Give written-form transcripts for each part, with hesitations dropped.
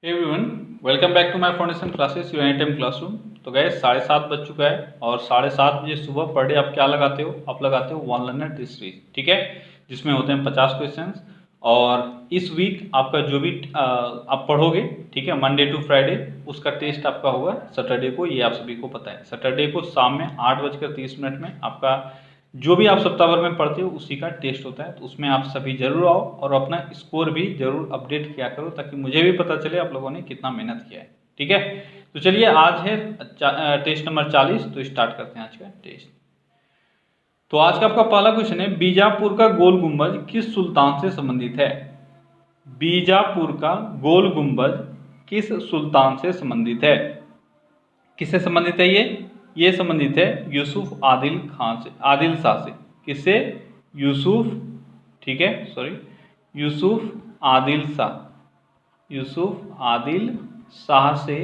Everyone, welcome back to my foundation classes your any time classroom. तो guys 7:30 बज चुका है और 7:30 बजे सुबह पर डे आप क्या लगाते हो? आप लगाते हो वन लर्नर टेस्ट सीरीज, ठीक है, जिसमें होते हैं 50 क्वेश्चंस। और इस वीक आपका जो भी आप पढ़ोगे, ठीक है, मंडे टू फ्राइडे, उसका टेस्ट आपका होगा सैटरडे को। ये आप सभी को पता है, सैटरडे को शाम में 8:30 में आपका जो भी आप सप्ताह भर में पढ़ते हो उसी का टेस्ट होता है। तो उसमें आप सभी जरूर आओ और अपना स्कोर भी जरूर अपडेट किया करो, ताकि मुझे भी पता चले आप लोगों ने कितना मेहनत किया है, ठीक है। तो चलिए, आज है टेस्ट नंबर 40, तो स्टार्ट करते हैं आज का टेस्ट। तो आज का आपका पहला क्वेश्चन है, बीजापुर का गोल गुंबज किस सुल्तान से संबंधित है? बीजापुर का गोल गुंबज किस सुल्तान से संबंधित है? किससे संबंधित है ये संबंधित है यूसुफ आदिल खान से, आदिल शाह से। किससे? यूसुफ, ठीक है, सॉरी, यूसुफ आदिल शाह, यूसुफ आदिल शाह से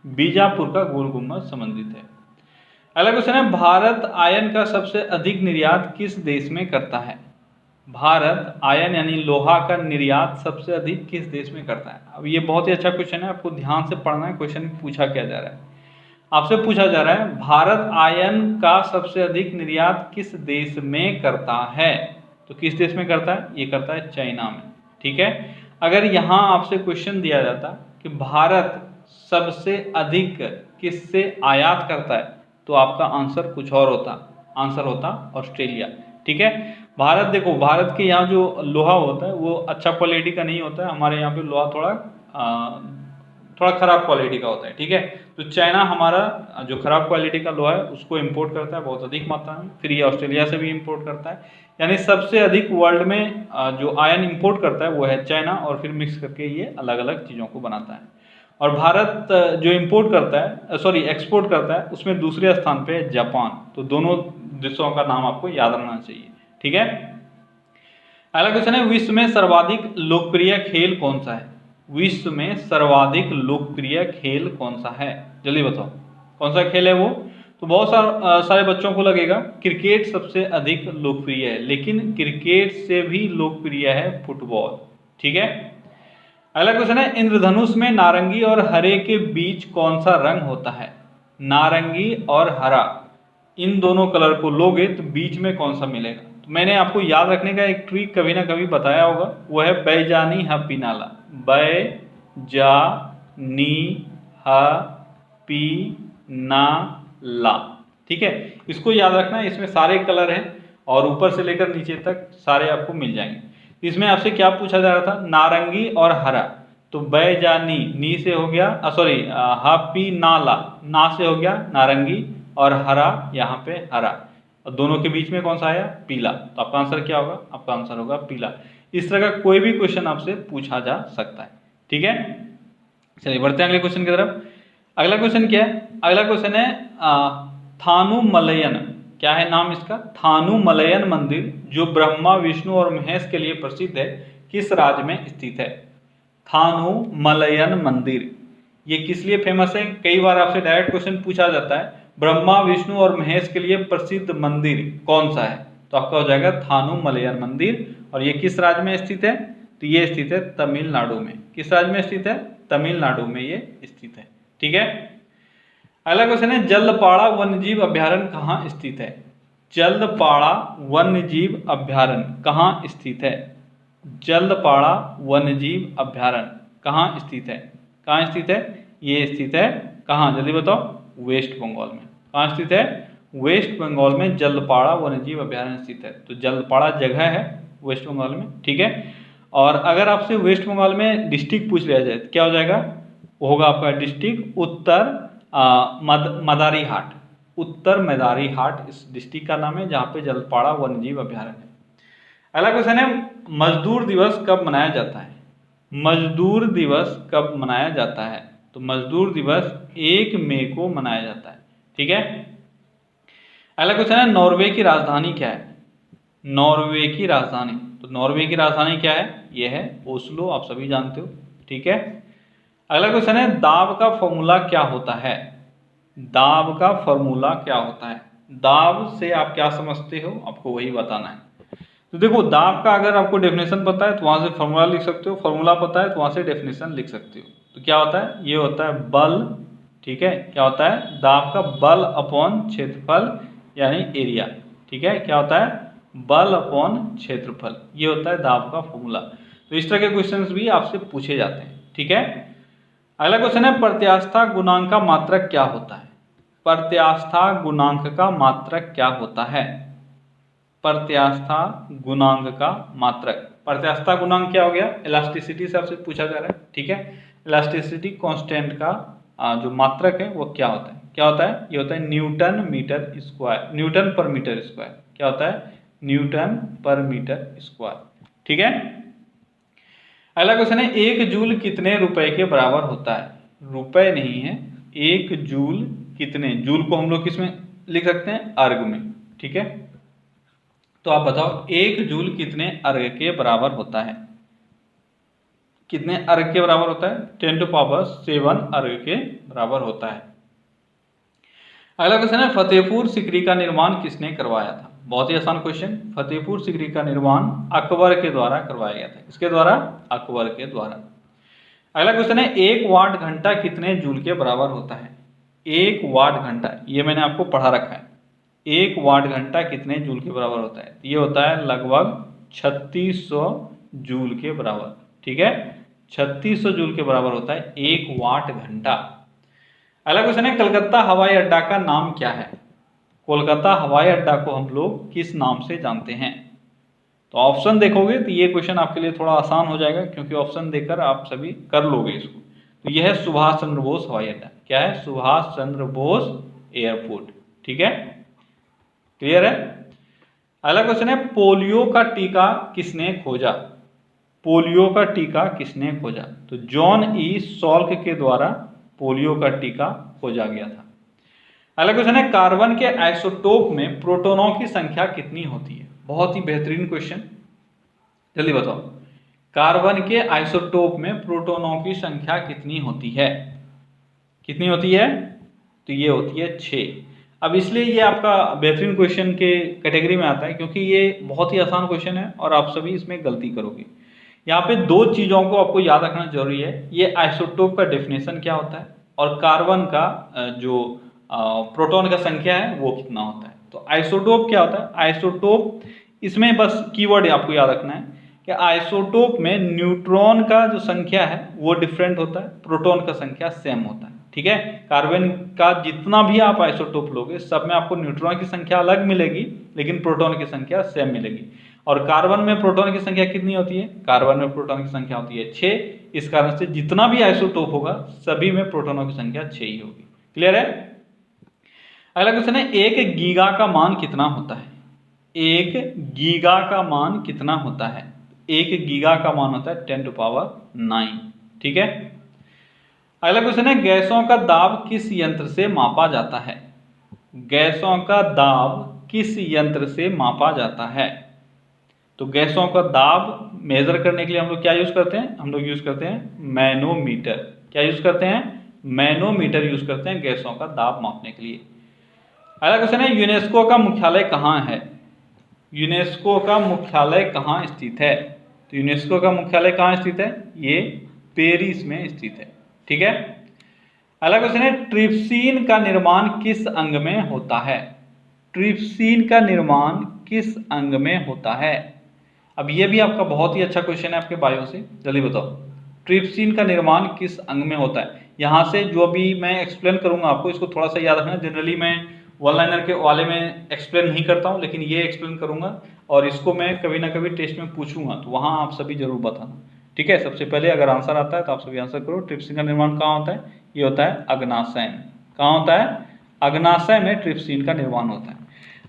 बीजापुर का गोल गुंबद संबंधित है। अगला क्वेश्चन है, भारत आयन का सबसे अधिक निर्यात किस देश में करता है? भारत आयन यानी लोहा का निर्यात सबसे अधिक किस देश में करता है? अब ये बहुत ही अच्छा क्वेश्चन है, आपको ध्यान से पढ़ना है। क्वेश्चन पूछा क्या जा रहा है? आपसे पूछा जा रहा है, भारत आयन का सबसे अधिक निर्यात किस देश में करता है? तो किस देश में करता है? ये करता है चाइना में, ठीक है। अगर यहाँ आपसे क्वेश्चन दिया जाता कि भारत सबसे अधिक किससे आयात करता है, तो आपका आंसर कुछ और होता, आंसर होता ऑस्ट्रेलिया, ठीक है। भारत, देखो, भारत के यहाँ जो लोहा होता है वो अच्छा क्वालिटी का नहीं होता है। हमारे यहाँ पे लोहा थोड़ा खराब क्वालिटी का होता है, ठीक है। तो चाइना हमारा जो खराब क्वालिटी का लोहा है उसको इंपोर्ट करता है बहुत अधिक मात्रा में, फिर ये ऑस्ट्रेलिया से भी इंपोर्ट करता है। यानी सबसे अधिक वर्ल्ड में जो आयन इंपोर्ट करता है वो है चाइना, और फिर मिक्स करके ये अलग अलग चीज़ों को बनाता है। और भारत जो इंपोर्ट करता है, सॉरी, एक्सपोर्ट करता है, उसमें दूसरे स्थान पे है जापान। तो दोनों देशों का नाम आपको याद रखना चाहिए, ठीक है। अगला क्वेश्चन है, विश्व में सर्वाधिक लोकप्रिय खेल कौन सा है? विश्व में सर्वाधिक लोकप्रिय खेल कौन सा है? जल्दी बताओ, कौन सा खेल है वो? तो बहुत सारे बच्चों को लगेगा क्रिकेट सबसे अधिक लोकप्रिय है, लेकिन क्रिकेट से भी लोकप्रिय है फुटबॉल, ठीक है। अगला क्वेश्चन है, इंद्रधनुष में नारंगी और हरे के बीच कौन सा रंग होता है? नारंगी और हरा, इन दोनों कलर को लोगे तो बीच में कौन सा मिलेगा? तो मैंने आपको याद रखने का एक ट्रिक कभी ना कभी बताया होगा, वो है बैजानी हा पीनाला। बैजानी हा पीनाला, ठीक है। इसको याद रखना है, इसमें सारे कलर हैं और ऊपर से लेकर नीचे तक सारे आपको मिल जाएंगे। इसमें आपसे क्या पूछा जा रहा था? नारंगी और हरा। तो बैजानी, नी से हो गया, सॉरी, हापी नाला, ना से हो गया नारंगी, और हरा यहाँ पे हरा, और दोनों के बीच में कौन सा आया? पीला। तो आपका आंसर क्या होगा? आपका आंसर होगा पीला। इस तरह का कोई भी क्वेश्चन आपसे पूछा जा सकता है, ठीक है। चलिए बढ़ते हैं अगले क्वेश्चन की तरफ। अगला क्वेश्चन क्या है? अगला क्वेश्चन है, थानुमलयन, क्या है नाम इसका? थानुमलयन मंदिर, जो ब्रह्मा, विष्णु और महेश के लिए प्रसिद्ध है, किस राज्य में स्थित है? थानुमलयन मंदिर ये किस लिए फेमस है? कई बार आपसे डायरेक्ट क्वेश्चन पूछा जाता है, ब्रह्मा, विष्णु और महेश के लिए प्रसिद्ध मंदिर कौन सा है? तो आपका हो जाएगा थानुमलयन मंदिर। और ये किस राज्य में स्थित है? तो ये स्थित है तमिलनाडु में। किस राज्य में स्थित है? तमिलनाडु में ये स्थित है, ठीक है। अगला क्वेश्चन है, जलपाड़ा वन्यजीव अभ्यारण्य कहाँ स्थित है? जलपाड़ा वन्यजीव अभ्यारण्य कहाँ स्थित है? जलपाड़ा वन्यजीव अभ्यारण्य कहाँ स्थित है? कहाँ स्थित है? ये स्थित है कहाँ? जल्दी बताओ। वेस्ट बंगाल में। कहाँ स्थित है? वेस्ट बंगाल में जलपाड़ा वन्यजीव अभ्यारण्य स्थित है। तो जलपाड़ा जगह है वेस्ट बंगाल में, ठीक है। और अगर आपसे वेस्ट बंगाल में डिस्ट्रिक्ट पूछ लिया जाए तो क्या हो जाएगा? वो होगा आपका डिस्ट्रिक्ट उत्तर मदारीहाट। उत्तर मदारीहाट इस डिस्ट्रिक्ट का नाम है, जहाँ पे जलपाड़ा वन्यजीव अभ्यारण्य है। अगला क्वेश्चन है, मजदूर दिवस कब मनाया जाता है? मजदूर दिवस कब मनाया जाता है? तो मजदूर दिवस 1 मई को मनाया जाता है, ठीक है। अगला क्वेश्चन है, नॉर्वे की राजधानी क्या है? नॉर्वे की राजधानी, तो नॉर्वे की राजधानी क्या है? ये है ओस्लो, आप सभी जानते हो, ठीक है। अगला क्वेश्चन है, दाब का फॉर्मूला क्या होता है? दाब का फॉर्मूला क्या होता है? दाब से आप क्या समझते हो? आपको वही बताना है। तो देखो दाब का अगर आपको डेफिनेशन पता है तो वहां से फॉर्मूला लिख सकते हो, फॉर्मूला पता है तो वहां से डेफिनेशन लिख सकते हो। तो क्या होता है, ये होता है बल, ठीक है, क्या होता है, दाब का बल अपॉन क्षेत्रफल यानी एरिया, ठीक है, क्या होता है, बल अपॉन क्षेत्रफल, ये होता है दाब का फॉर्मूला। तो इस तरह के क्वेश्चंस भी आपसे पूछे जाते हैं, ठीक है। अगला क्वेश्चन है प्रत्यास्था गुणांक का मात्रक क्या होता है। प्रत्यास्था गुणांक का मात्रक क्या होता है। प्रत्यास्था गुणांक का मात्रक, प्रत्यास्था गुणांक क्या हो गया, इलास्टिसिटी से आपसे पूछा जा रहा है, ठीक है। इलास्टिसिटी कांस्टेंट का जो मात्रक है वो क्या होता है, क्या होता है, ये होता है न्यूटन मीटर स्क्वायर, न्यूटन पर मीटर स्क्वायर, क्या होता है, न्यूटन पर मीटर स्क्वायर, ठीक है। अगला क्वेश्चन है एक जूल कितने रुपए के बराबर होता है। रुपए नहीं है, एक जूल कितने, जूल को हम लोग किसमें लिख सकते हैं, अर्ग में, ठीक है। तो आप बताओ एक जूल कितने अर्ग के बराबर होता है, कितने अर्ग के बराबर होता है, 10⁻⁷ अर्ग के बराबर होता है। अगला क्वेश्चन है फतेहपुर सिकरी का निर्माण किसने करवाया था। बहुत ही आसान क्वेश्चन, फतेहपुर सिकरी का निर्माण अकबर के द्वारा करवाया गया था, किसके द्वारा, अकबर के द्वारा। अगला क्वेश्चन है एक वाट घंटा कितने जूल के बराबर होता है। एक वाट घंटा, ये मैंने आपको पढ़ा रखा है, एक वाट घंटा कितने जूल के बराबर होता है, ये होता है लगभग 3600 जूल के बराबर, ठीक है, 3600 जूल के बराबर होता है एक वाट घंटा। अगला क्वेश्चन है कलकत्ता हवाई अड्डा का नाम क्या है। कोलकाता हवाई अड्डा को हम लोग किस नाम से जानते हैं। तो ऑप्शन देखोगे तो ये क्वेश्चन आपके लिए थोड़ा आसान हो जाएगा, क्योंकि ऑप्शन देकर आप सभी कर लोगे इसको। तो यह है सुभाष चंद्र बोस हवाई अड्डा, क्या है, सुभाष चंद्र बोस एयरपोर्ट, ठीक है, क्लियर है। अगला क्वेश्चन है पोलियो का टीका किसने खोजा। पोलियो का टीका किसने खोजा। तो जॉन ई सॉल्क के द्वारा पोलियो का टीका खोजा गया था। अगला क्वेश्चन है कार्बन के आइसोटोप में प्रोटॉनों की संख्या कितनी होती है। बहुत ही बेहतरीन क्वेश्चन, जल्दी बताओ, कार्बन के आइसोटोप में प्रोटॉनों की संख्या कितनी होती है, कितनी होती है, तो ये होती है 6। अब इसलिए ये आपका बेहतरीन क्वेश्चन के कैटेगरी में आता है, क्योंकि ये बहुत ही आसान क्वेश्चन है और आप सभी इसमें गलती करोगे। यहाँ पे दो चीज़ों को आपको याद रखना जरूरी है, ये आइसोटोप का डेफिनेशन क्या होता है और कार्बन का जो प्रोटॉन का संख्या है वो कितना होता है। तो आइसोटोप क्या होता है, आइसोटोप, इसमें बस कीवर्ड आपको याद रखना है कि आइसोटोप में न्यूट्रॉन का जो संख्या है वो डिफरेंट होता है, प्रोटॉन का संख्या सेम होता है, ठीक है। कार्बन का जितना भी आप आइसोटोप लोगे सब में आपको न्यूट्रॉन की संख्या अलग मिलेगी, लेकिन प्रोटॉन की संख्या सेम मिलेगी। और कार्बन में प्रोटॉन की संख्या कितनी होती है, कार्बन में प्रोटॉन की संख्या होती है 6। इस कारण से जितना भी आइसोटोप होगा सभी में प्रोटॉनों की संख्या 6 ही होगी, क्लियर है। अगला क्वेश्चन है एक गीगा का मान कितना होता है। एक गीगा का मान कितना होता है। एक गीगा का मान होता है 10⁹, ठीक है। अगला क्वेश्चन है गैसों का दाब किस यंत्र से मापा जाता है। गैसों का दाब किस यंत्र से मापा जाता है। तो गैसों का दाब मेजर करने के लिए हम लोग क्या यूज करते हैं, हम लोग यूज करते हैं मैनोमीटर। क्या यूज करते हैं, मैनोमीटर यूज करते हैं गैसों का दाब मापने के लिए। अगला क्वेश्चन है यूनेस्को का मुख्यालय कहाँ है। यूनेस्को का मुख्यालय कहाँ स्थित है। तो यूनेस्को का मुख्यालय कहाँ स्थित है, ये पेरिस में स्थित है, ठीक है। अगला क्वेश्चन है ट्रिप्सिन का निर्माण किस अंग में होता है। ट्रिप्सिन का निर्माण किस अंग में होता है। अब ये भी आपका बहुत ही अच्छा क्वेश्चन है आपके बायो से, जल्दी बताओ, ट्रिप्सिन का निर्माण किस अंग में होता है। यहाँ से जो भी मैं एक्सप्लेन करूंगा आपको इसको थोड़ा सा याद रखना। जनरली मैं वन लाइनर के वाले में एक्सप्लेन नहीं करता हूँ, लेकिन ये एक्सप्लेन करूंगा और इसको मैं कभी ना कभी टेस्ट में पूछूंगा, तो वहाँ आप सभी जरूर बताना, ठीक है। सबसे पहले अगर आंसर आता है तो आप सभी आंसर करो। ट्रिप्सिन का निर्माण कहाँ होता है, ये होता है अग्नाशय में। कहाँ होता है, अग्नाशय में ट्रिप्सिन का निर्माण होता है।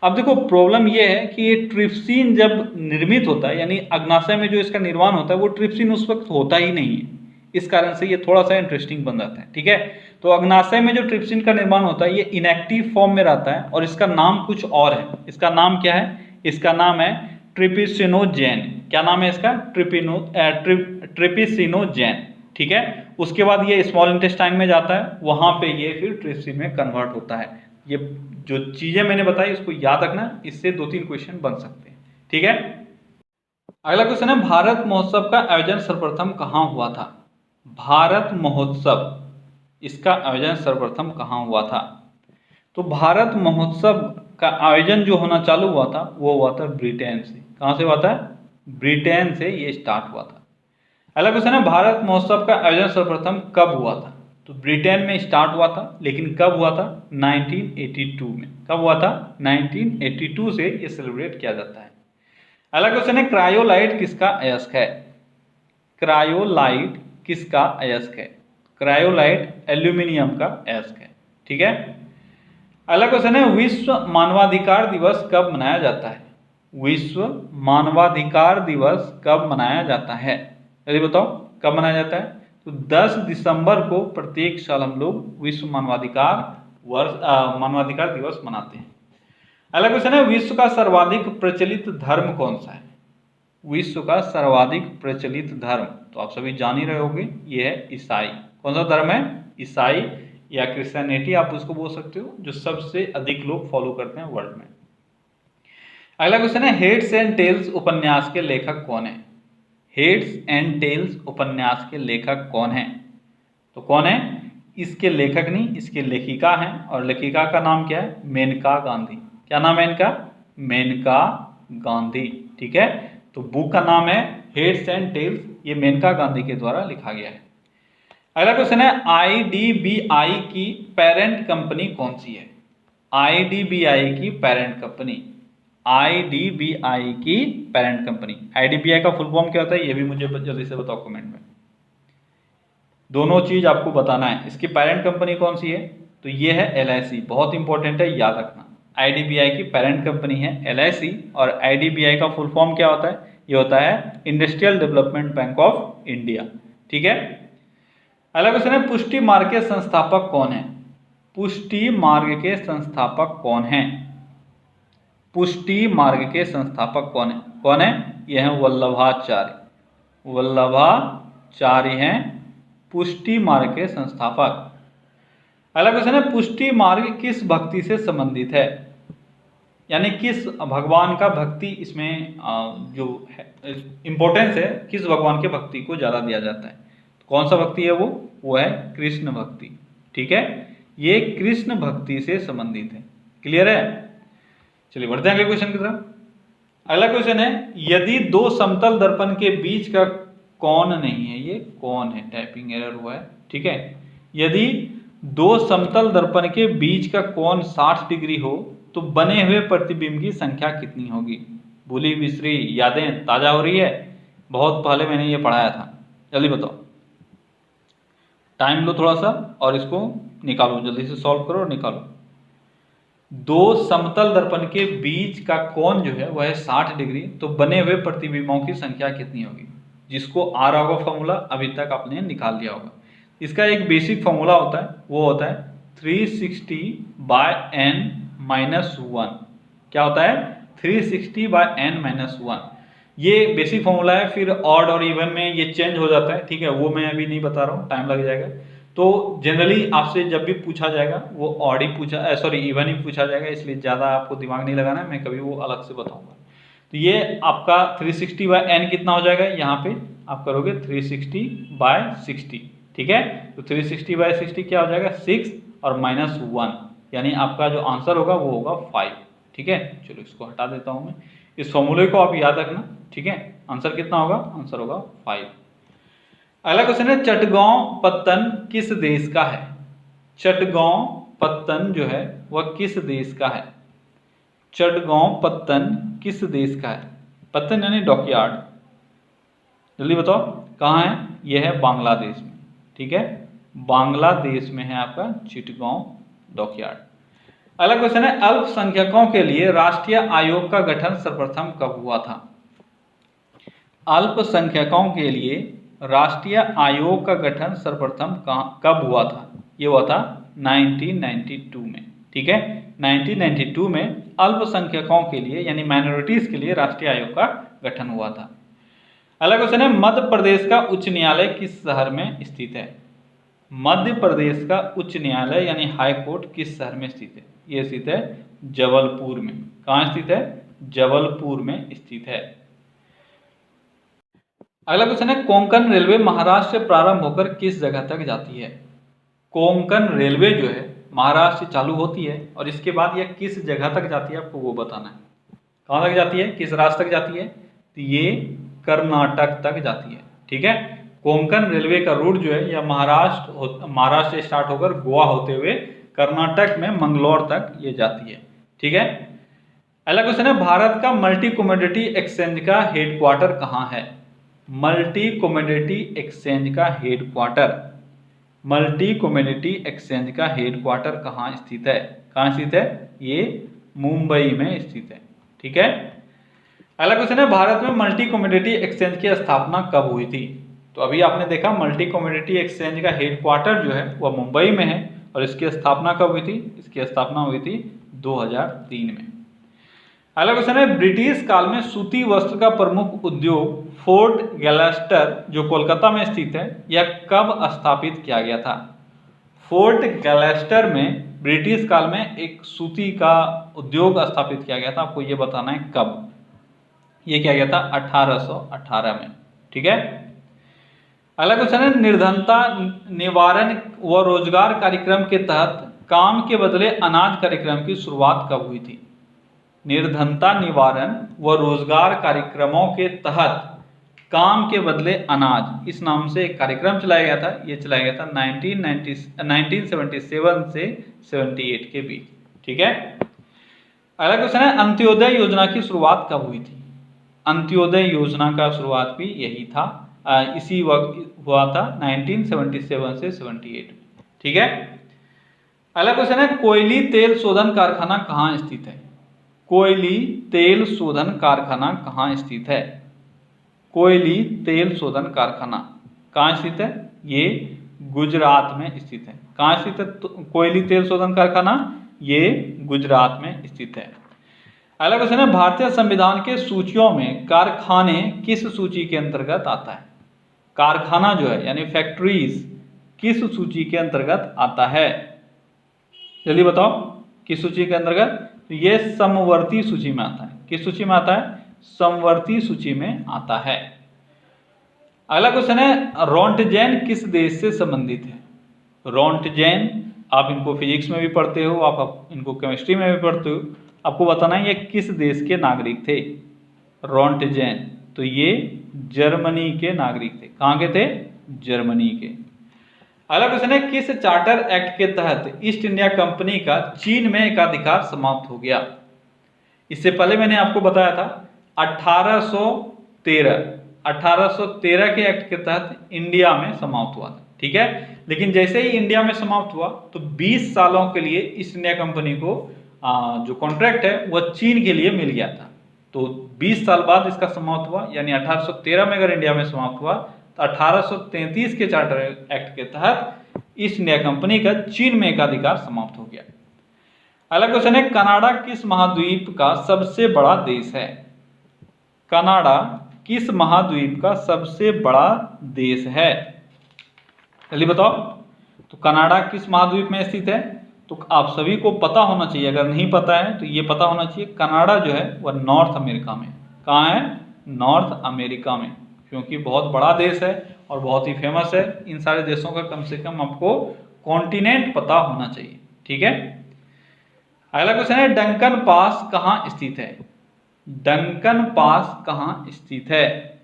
अब देखो प्रॉब्लम ये है कि ये ट्रिप्सिन जब निर्मित होता है, यानी अग्नाशय में जो इसका निर्माण होता है वो ट्रिप्सिन उस वक्त होता ही नहीं है, इस कारण से ये थोड़ा सा इंटरेस्टिंग बन जाता है, ठीक है। तो अग्नाशय में जो ट्रिप्सिन का निर्माण होता है ये इनएक्टिव फॉर्म में रहता है और इसका नाम कुछ और है। इसका नाम क्या है, इसका नाम है ट्रिपिसिनोजेन। क्या नाम है इसका, ट्रिपिसिनोजेन, ठीक है। उसके बाद ये स्मॉल इंटेस्टाइन में जाता है, वहां पे ये फिर ट्रिप्सिन में कन्वर्ट होता है। ये जो चीजें मैंने बताई इसको याद रखना, इससे 2-3 क्वेश्चन बन सकते हैं, ठीक है। अगला क्वेश्चन है, भारत महोत्सव का आयोजन सर्वप्रथम कहाँ हुआ था? भारत महोत्सव, इसका आयोजन सर्वप्रथम कहाँ हुआ था? तो भारत महोत्सव का आयोजन जो होना चालू हुआ था वो हुआ था ब्रिटेन से। कहाँ से हुआ था? ब्रिटेन से ये स्टार्ट हुआ था। अगला क्वेश्चन है, भारत महोत्सव का आयोजन सर्वप्रथम कब हुआ था? तो ब्रिटेन में स्टार्ट हुआ था, लेकिन कब हुआ था? 1982 में। कब हुआ था? 1982 से ये सेलिब्रेट किया जाता है। अगला क्वेश्चन है, क्रायोलाइट किसका अयस्क है? क्रायोलाइट किसका अयस्क है? क्रायोलाइट एल्यूमिनियम का अयस्क है। ठीक है। अगला क्वेश्चन है, विश्व मानवाधिकार दिवस कब मनाया जाता है? विश्व मानवाधिकार दिवस कब मनाया जाता है? जल्दी बताओ, कब मनाया जाता है? तो 10 दिसंबर को प्रत्येक साल हम लोग विश्व मानवाधिकार दिवस मनाते हैं। अगला क्वेश्चन है, विश्व का सर्वाधिक प्रचलित धर्म कौन सा है? विश्व का सर्वाधिक प्रचलित धर्म तो आप सभी जान ही रहे होंगे, ये है ईसाई। कौन सा धर्म है? ईसाई या क्रिश्चियनिटी आप उसको बोल सकते हो, जो सबसे अधिक लोग फॉलो करते हैं वर्ल्ड में। अगला क्वेश्चन है, हेड्स एंड टेल्स उपन्यास के लेखक कौन है? हेड्स एंड टेल्स उपन्यास के लेखक कौन है? तो कौन है? इसके लेखक नहीं, इसके लेखिका हैं, और लेखिका का नाम क्या है? मेनका गांधी। क्या नाम है इनका? मेनका गांधी। ठीक है। तो बुक का नाम है हेड्स एंड टेल्स, ये मेनका गांधी के द्वारा लिखा गया है। अगला क्वेश्चन है, आईडीबीआई की पेरेंट कंपनी कौन सी है? आईडीबीआई की पेरेंट कंपनी, आईडीबीआई की पेरेंट कंपनी। आईडीबीआई का फुल फॉर्म क्या होता है, ये भी मुझे जल्दी से बताओ कमेंट में। दोनों चीज आपको बताना है। इसकी पेरेंट कंपनी कौन सी है? तो ये है एलआईसी। बहुत इंपॉर्टेंट है, याद रखना। आईडीबीआई की पेरेंट कंपनी है एलआईसी, और आईडीबीआई का फुल फॉर्म क्या होता है? ये होता है industrial development bank of India. ठीक है। अगला क्वेश्चन है, पुष्टि मार्ग के संस्थापक कौन है? पुष्टि मार्ग के संस्थापक कौन है? पुष्टि मार्ग के संस्थापक कौन है? कौन है? यह है वल्लभाचार्य। वल्लभाचार्य हैं पुष्टि मार्ग के संस्थापक। अगला क्वेश्चन है, पुष्टि मार्ग किस भक्ति से संबंधित है? यानी किस भगवान का भक्ति इसमें जो है इंपॉर्टेंस है, किस भगवान के भक्ति को ज्यादा दिया जाता है? कौन सा भक्ति है वो है कृष्ण भक्ति। ठीक है। ये कृष्ण भक्ति से संबंधित है। क्लियर है? चलिए बढ़ते हैं अगले क्वेश्चन की तरफ। अगला क्वेश्चन है, यदि दो समतल दर्पण के बीच का कोण नहीं है, ये कौन है? टाइपिंग एरर हुआ है। ठीक है। यदि दो समतल दर्पण के बीच का कोण 60 डिग्री हो तो बने हुए प्रतिबिंब की संख्या कितनी होगी? भूली बिसरी यादें ताजा हो रही है? बहुत पहले मैंने ये पढ़ाया था। जल्दी बताओ, टाइम लो थोड़ा सा और इसको निकालो, जल्दी से सॉल्व करो और निकालो। दो समतल दर्पण के बीच का कोण जो है वह है 60 डिग्री, तो बने हुए प्रतिबिंबों की संख्या कितनी होगी? जिसको आ रहा होगा फॉर्मूला, अभी तक आपने निकाल लिया होगा। इसका एक बेसिक फॉर्मूला होता है, वो होता है 360/n-1। क्या होता है? 360/n-1। ये बेसिक फॉर्मूला है। फिर ऑड और इवन में ये चेंज हो जाता है। ठीक है, वो मैं अभी नहीं बता रहा हूँ, टाइम लग जाएगा। तो जनरली आपसे जब भी पूछा जाएगा वो ऑड ही पूछा, सॉरी इवन ही पूछा जाएगा, इसलिए ज़्यादा आपको दिमाग नहीं लगाना है, मैं कभी वो अलग से बताऊंगा। तो ये आपका 360/n कितना हो जाएगा? यहाँ पे आप करोगे 360/60। ठीक है। तो 360/60 क्या हो जाएगा? 6 और -1, यानी आपका जो आंसर होगा वो होगा 5। ठीक है। चलो इसको हटा देता हूँ मैं। इस फॉर्मूले को आप याद रखना। ठीक है। आंसर कितना होगा? आंसर होगा 5। अगला क्वेश्चन है, चटगांव पत्तन किस देश का है? चटगांव पत्तन जो है वह किस देश का है? चटगांव पत्तन किस देश का है? पत्तन यानी डॉकयार्ड। जल्दी बताओ कहाँ है? यह है बांग्लादेश में। ठीक है, बांग्लादेश में है आपका चिटगांव डॉकयार्ड। अगला क्वेश्चन है, अल्पसंख्यकों के लिए राष्ट्रीय आयोग का गठन सर्वप्रथम कब हुआ था? अल्पसंख्यकों के लिए राष्ट्रीय आयोग का गठन सर्वप्रथम कब हुआ था? ये हुआ था 1992 में। ठीक है, 1992 में अल्पसंख्यकों के लिए यानी माइनॉरिटीज के लिए राष्ट्रीय आयोग का गठन हुआ था। अगला क्वेश्चन है, मध्य प्रदेश का उच्च न्यायालय किस शहर में स्थित है? मध्य प्रदेश का उच्च न्यायालय यानी हाई कोर्ट किस शहर में स्थित है? ये स्थित है जबलपुर में। कहाँ स्थित है? जबलपुर में स्थित है। अगला क्वेश्चन है, कोंकण रेलवे महाराष्ट्र से प्रारंभ होकर किस जगह तक जाती है? कोंकण रेलवे जो है महाराष्ट्र से चालू होती है और इसके बाद यह किस जगह तक जाती है आपको वो बताना है। कहाँ तक जाती है, किस राज्य तक जाती है? तो ये कर्नाटक तक जाती है। ठीक है, कोंकण रेलवे का रूट जो है यह महाराष्ट्र से स्टार्ट होकर गोवा होते हुए कर्नाटक में मंगलौर तक ये जाती है। ठीक है, अगला क्वेश्चन है, भारत का मल्टी कमोडिटी एक्सचेंज का हेडक्वार्टर कहाँ है? मल्टी कमोडिटी एक्सचेंज का हेडक्वार्टर, मल्टी कमोडिटी एक्सचेंज का हेडक्वार्टर कहाँ स्थित है? कहाँ स्थित है? ये मुंबई में स्थित है। ठीक है, अगला क्वेश्चन है, भारत में मल्टी कमोडिटी एक्सचेंज की स्थापना कब हुई थी? तो अभी आपने देखा मल्टी कमोडिटी एक्सचेंज का हेडक्वार्टर जो है वह मुंबई में है और इसकी स्थापना कब हुई थी? इसकी स्थापना हुई थी 2003 में। अगला क्वेश्चन है, ब्रिटिश काल में सूती वस्त्र का प्रमुख उद्योग फोर्ट गैलेस्टर जो कोलकाता में स्थित है यह कब स्थापित किया गया था? फोर्ट गैलेस्टर में ब्रिटिश काल में एक सूती का उद्योग स्थापित किया गया था, आपको ये बताना है कब। ये किया गया था 1818 में। ठीक है, अगला क्वेश्चन है, निर्धनता निवारण व रोजगार कार्यक्रम के तहत काम के बदले अनाज कार्यक्रम की शुरुआत कब हुई थी? निर्धनता निवारण व रोजगार कार्यक्रमों के तहत काम के बदले अनाज इस नाम से एक कार्यक्रम चलाया गया था। ये चलाया गया था 1977 से 78 के बीच। ठीक है, अगला क्वेश्चन है, अंत्योदय योजना की शुरुआत कब हुई थी? अंत्योदय योजना का शुरुआत भी यही था, इसी वक्त हुआ था 1977 से 78 में। ठीक है, अगला क्वेश्चन है, कोयली तेल शोधन कारखाना कहाँ स्थित है? कोयली तेल शोधन कारखाना कहाँ स्थित है? कोयली तेल शोधन कारखाना कहाँ स्थित है? ये गुजरात में स्थित है। कहाँ स्थित है कोयली तेल शोधन कारखाना? ये गुजरात में स्थित है। अगला क्वेश्चन है, भारतीय संविधान के सूचियों में कारखाने किस सूची के अंतर्गत आता है? कारखाना जो है यानी फैक्ट्रीज किस सूची के अंतर्गत आता है? जल्दी बताओ, किस सूची के अंतर्गत? तो ये समवर्ती सूची में आता है। किस सूची में आता है? समवर्ती सूची में आता है। अगला क्वेश्चन है, रोंटगेन किस देश से संबंधित है? रोंटगेन आप इनको फिजिक्स में भी पढ़ते हो, आप इनको केमिस्ट्री में भी पढ़ते हो, आपको बताना है ये किस देश के नागरिक थे? रोंटगेन, तो ये जर्मनी के नागरिक थे। कहाँ के थे? जर्मनी के। अगला क्वेश्चन है, किस चार्टर एक्ट के तहत ईस्ट इंडिया कंपनी का चीन में एकाधिकार समाप्त हो गया? इससे पहले मैंने आपको बताया था 1813 के एक्ट के तहत इंडिया में समाप्त हुआ था। ठीक है, लेकिन जैसे ही इंडिया में समाप्त हुआ तो 20 सालों के लिए ईस्ट इंडिया कंपनी को जो कॉन्ट्रैक्ट है वह चीन के लिए मिल गया था। तो 20 साल बाद इसका समाप्त हुआ, यानी 1813 में अगर इंडिया में समाप्त हुआ तो 1833 के चार्टर एक्ट के तहत ईस्ट इंडिया कंपनी का चीन में एकाधिकार समाप्त हो गया। अगला क्वेश्चन है, कनाडा किस महाद्वीप का सबसे बड़ा देश है? कनाडा किस महाद्वीप का सबसे बड़ा देश है? जल्दी बताओ, तो कनाडा किस महाद्वीप में स्थित है? तो आप सभी को पता होना चाहिए, अगर नहीं पता है तो ये पता होना चाहिए, कनाडा जो है वह नॉर्थ अमेरिका में। कहाँ है? नॉर्थ अमेरिका में, क्योंकि बहुत बड़ा देश है और बहुत ही फेमस है। इन सारे देशों का कम से कम आपको कॉन्टिनेंट पता होना चाहिए। ठीक है, अगला क्वेश्चन है, डंकन पास कहाँ स्थित है? डंकन पास कहाँ स्थित है?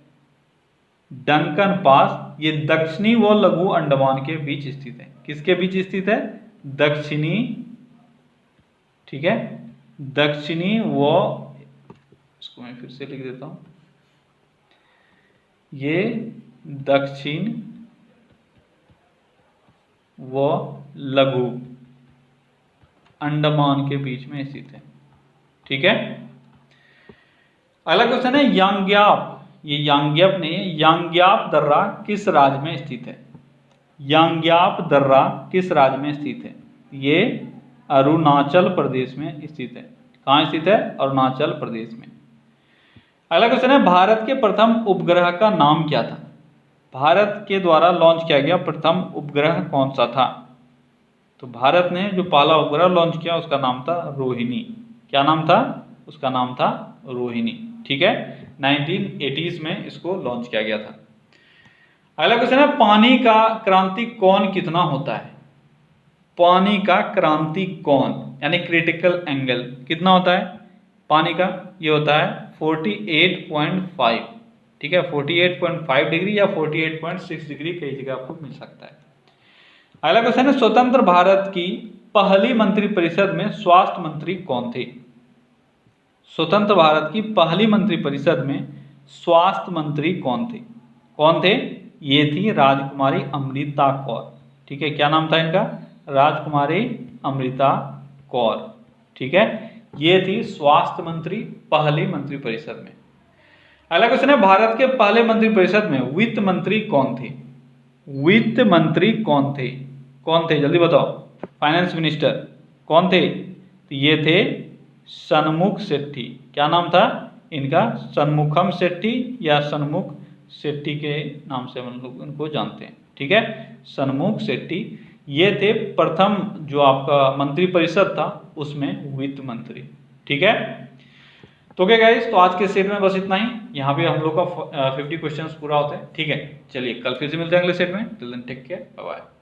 डंकन पास ये दक्षिणी व लघु अंडमान के बीच स्थित है। किसके बीच स्थित है? दक्षिणी, ठीक है, दक्षिणी व, इसको मैं फिर से लिख देता हूं, ये दक्षिण व लघु अंडमान के बीच में स्थित है। ठीक है, अगला क्वेश्चन है, यांग्याप, ये यांग्याप नहीं है, यांग्याप दर्रा किस राज्य में स्थित है? यांग्याप दर्रा किस राज्य में स्थित है? ये अरुणाचल प्रदेश में स्थित है। कहाँ स्थित है? अरुणाचल प्रदेश में। अगला क्वेश्चन है, भारत के प्रथम उपग्रह का नाम क्या था? भारत के द्वारा लॉन्च किया गया प्रथम उपग्रह कौन सा था? तो भारत ने जो पहला उपग्रह लॉन्च किया उसका नाम था रोहिणी। क्या नाम था? उसका नाम था रोहिणी। ठीक है, 1980s में इसको लॉन्च किया गया था। अगला क्वेश्चन है, पानी का क्रांतिक कोण कितना होता है? पानी का क्रांतिक कोण यानी क्रिटिकल एंगल कितना होता है पानी का? ये होता है 48.5, ठीक है, 48.5 डिग्री या 48.6 डिग्री, कई जगह आपको मिल सकता है। अगला क्वेश्चन है, स्वतंत्र भारत की पहली मंत्रिपरिषद में स्वास्थ्य मंत्री कौन थे? स्वतंत्र भारत की पहली मंत्रिपरिषद में स्वास्थ्य मंत्री कौन थे? कौन थे? ये थी राजकुमारी अमृता कौर, ठीक है। क्या नाम था इनका? राजकुमारी अमृता कौर, ठीक है। ये थी स्वास्थ्य मंत्री पहली मंत्रिपरिषद में। अगला क्वेश्चन है, भारत के पहले मंत्रिपरिषद में वित्त मंत्री कौन थे? वित्त मंत्री कौन थे? कौन थे जल्दी बताओ? फाइनेंस मिनिस्टर कौन थे? तो ये थे सन्मुख शेट्टी। क्या नाम था इनका? सन्मुखम शेट्टी या सन्मुख शेट्टी के नाम से हम लोग उनको जानते हैं, ठीक है, सन्मुख शेट्टी। ये थे प्रथम जो आपका मंत्रिपरिषद था उसमें वित्त मंत्री, ठीक है। तो क्या गाइस, तो आज के सेट में बस इतना ही। यहाँ पे हम लोग का 50 क्वेश्चंस पूरा होता है, ठीक है। चलिए कल फिर से मिलते हैं अगले सेट में। Till then take care, bye bye.